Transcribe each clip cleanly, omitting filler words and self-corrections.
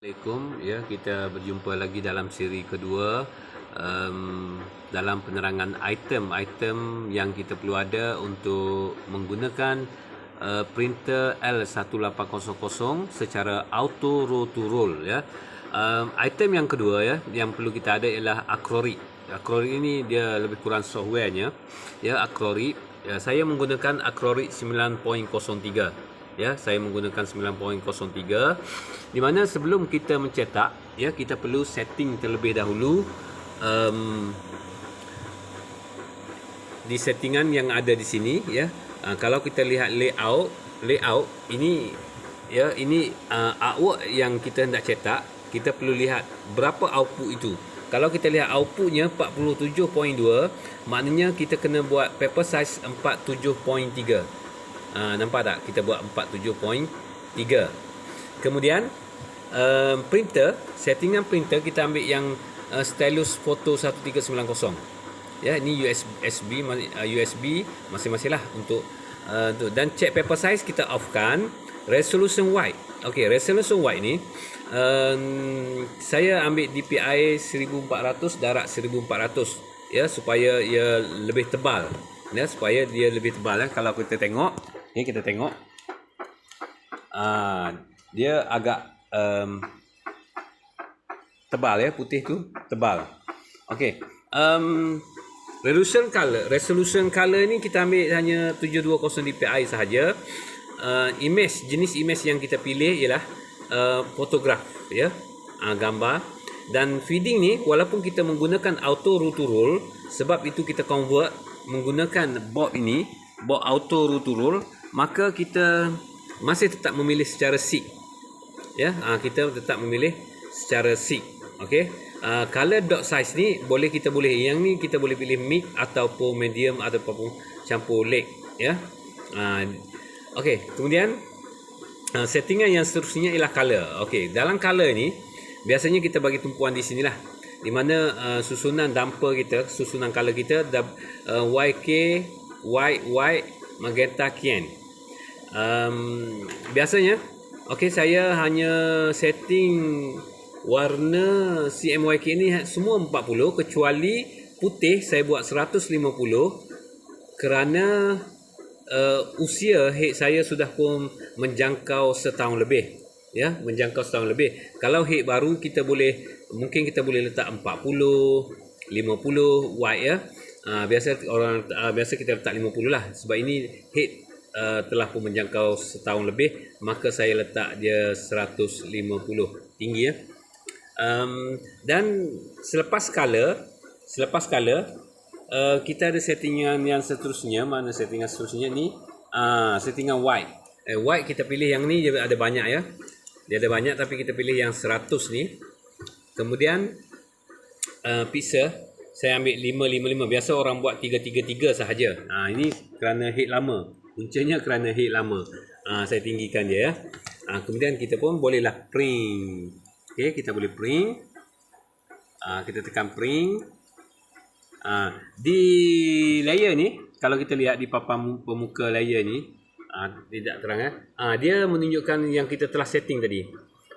Assalamualaikum, ya, kita berjumpa lagi dalam siri kedua dalam penerangan item-item yang kita perlu ada untuk menggunakan printer L1800 secara auto roll to roll, ya. Item yang kedua, ya, yang perlu kita ada ialah Acrorik. Acrorik ini dia lebih kurang softwarenya, ya. Acrorik, ya, saya menggunakan Acrorik 9.03. Ya, saya menggunakan 9.03, di mana sebelum kita mencetak, ya, kita perlu setting terlebih dahulu di settingan yang ada di sini, ya. Kalau kita lihat layout ini, ya, ini artwork yang kita hendak cetak, kita perlu lihat berapa output itu. Kalau kita lihat outputnya 47.2, maknanya kita kena buat paper size 47.3. Nampak tak? Kita buat 47.3. Kemudian printer, settingan printer kita ambil yang stylus photo 1390. Ya, ini USB masing-masing lah untuk dan check paper size kita offkan. Resolution wide. Okey, resolution wide ni saya ambil DPI 1400 darab 1400, ya, supaya ia lebih tebal. Ya, supaya dia lebih tebal, ya. Kalau kita tengok, ni kita tengok, dia agak tebal, ya, putih tu tebal. Okey, resolution color ni kita ambil hanya 720 dpi sahaja. Jenis image yang kita pilih ialah fotograf, ya, gambar. Dan feeding ni, walaupun kita menggunakan auto roll to roll, sebab itu kita convert menggunakan board ini, board auto roll to roll, maka kita masih tetap memilih secara seek, ya. Kita tetap memilih secara seek. Okey, color dot size ni kita boleh yang ni kita boleh pilih mid ataupun medium ataupun campur light, ya. Okey, kemudian settingan yang seterusnya ialah color. Okey, dalam color ni biasanya kita bagi tumpuan di sinilah, di mana susunan damper kita, susunan color kita YK, white, magenta, cyan. Biasanya, okey, saya hanya setting warna CMYK ni semua 40, kecuali putih saya buat 150 kerana usia head saya sudah pun menjangkau setahun lebih, ya, menjangkau setahun lebih. Kalau head baru mungkin kita boleh letak 40, 50 white, ya. Biasa kita letak 50 lah, sebab ini head telah pun menjangkau setahun lebih, maka saya letak dia 150 tinggi, ya. Dan selepas color kita ada settingan yang seterusnya. Mana settingan seterusnya ni? Settingan white. White kita pilih yang ni, dia ada banyak, ya. Dia ada banyak, tapi kita pilih yang 100 ni. Kemudian pixel saya ambil 555. Biasa orang buat 333 sahaja. Ini kerana head lama. Puncanya kerana head lama. Saya tinggikan dia, ya. Kemudian kita pun bolehlah print. Okey, kita boleh print. Kita tekan print. Di layer ni, kalau kita lihat di papan pemuka layer ni, tidak terang, dia menunjukkan yang kita telah setting tadi.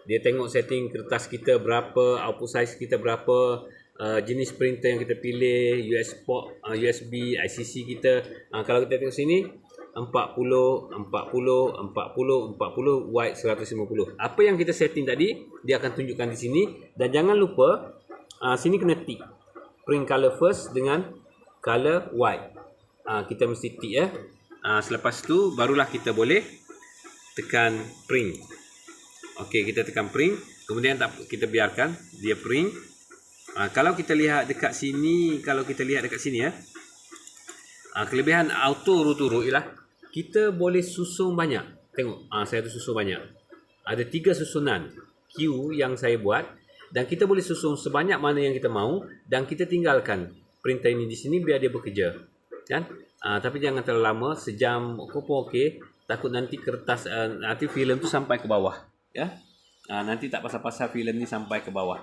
Dia tengok setting kertas kita berapa, output size kita berapa, jenis printer yang kita pilih, USB, ICC kita. Kalau kita tengok sini 40, white 150. Apa yang kita setting tadi, dia akan tunjukkan di sini. Dan jangan lupa, sini kena tick print color first dengan color white. Kita mesti tick, ya. Selepas tu barulah kita boleh tekan print. Okey, kita tekan print, kemudian kita biarkan dia print. Kalau kita lihat dekat sini, ya, kelebihan auto roll to roll ialah kita boleh susun banyak. Tengok, saya ada susun banyak. Ada 3 susunan queue yang saya buat, dan kita boleh susun sebanyak mana yang kita mahu, dan kita tinggalkan printer ini di sini biar dia bekerja, kan? Tapi jangan terlalu lama, sejam pun okey. Takut nanti kertas, nanti filem tu sampai ke bawah, ya. Nanti tak pasal-pasal filem ni sampai ke bawah.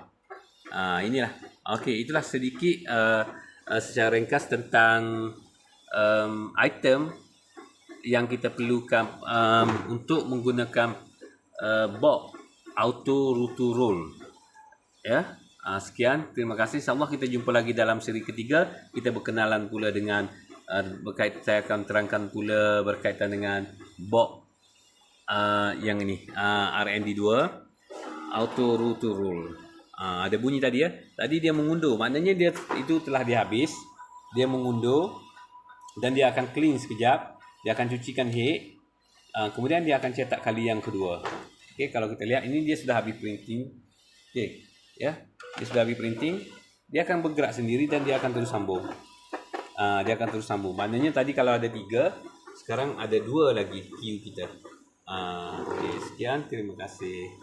Inilah. Okey, itulah sedikit secara ringkas tentang item yang kita perlukan untuk menggunakan box auto roto roll. Ya. Sekian, terima kasih. InsyaAllah kita jumpa lagi dalam siri ketiga. Kita berkenalan pula dengan saya akan terangkan pula berkaitan dengan box yang ini RND2 auto roto roll. Ada bunyi tadi ya. Tadi dia mengundur. Maknanya dia itu telah dihabis. Dia mengundur dan dia akan clean sekejap. Dia akan cucikan head. Kemudian dia akan cetak kali yang kedua. Okey, kalau kita lihat ini dia sudah habis printing. Okey, ya. Dia sudah habis printing. Dia akan bergerak sendiri dan dia akan terus sambung. Dia akan terus sambung. Maknanya tadi kalau ada 3, sekarang ada 2 lagi queue kita. Okey, sekian, terima kasih.